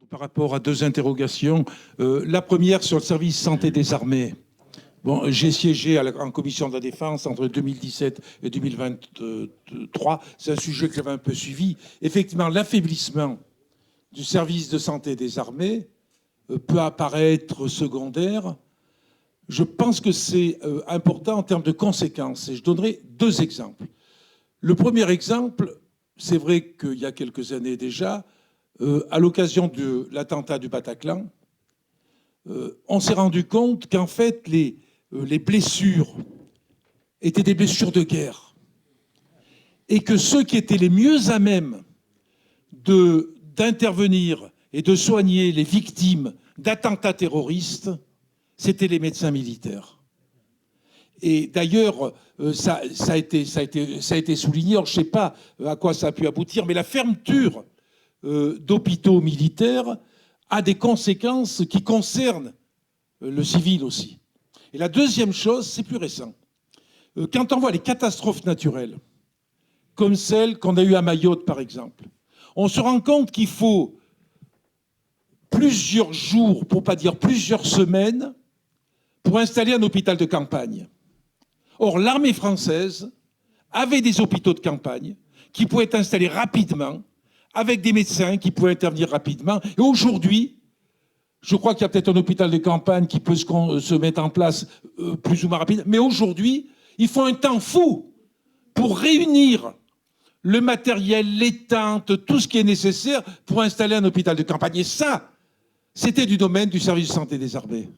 par rapport à deux interrogations. La première sur le service santé des armées. Bon, j'ai siégé en commission de la défense entre 2017 et 2023. C'est un sujet que j'avais un peu suivi. Effectivement, l'affaiblissement du service de santé des armées peut apparaître secondaire. Je pense que c'est important en termes de conséquences. Et je donnerai deux exemples. Le premier exemple, c'est vrai qu'il y a quelques années déjà, à l'occasion de l'attentat du Bataclan, on s'est rendu compte qu'en fait, les blessures étaient des blessures de guerre. Et que ceux qui étaient les mieux à même d'intervenir et de soigner les victimes d'attentats terroristes, c'était les médecins militaires. Et d'ailleurs, ça a été souligné, alors je ne sais pas à quoi ça a pu aboutir, mais la fermeture d'hôpitaux militaires a des conséquences qui concernent le civil aussi. Et la deuxième chose, c'est plus récent. Quand on voit les catastrophes naturelles, comme celle qu'on a eue à Mayotte par exemple, on se rend compte qu'il faut plusieurs jours, pour ne pas dire plusieurs semaines, pour installer un hôpital de campagne. Or, l'armée française avait des hôpitaux de campagne qui pouvaient être installés rapidement, avec des médecins qui pouvaient intervenir rapidement. Et aujourd'hui, je crois qu'il y a peut-être un hôpital de campagne qui peut se mettre en place plus ou moins rapidement. Mais aujourd'hui, il faut un temps fou pour réunir le matériel, les tentes, tout ce qui est nécessaire pour installer un hôpital de campagne. Et ça, c'était du domaine du service de santé des armées.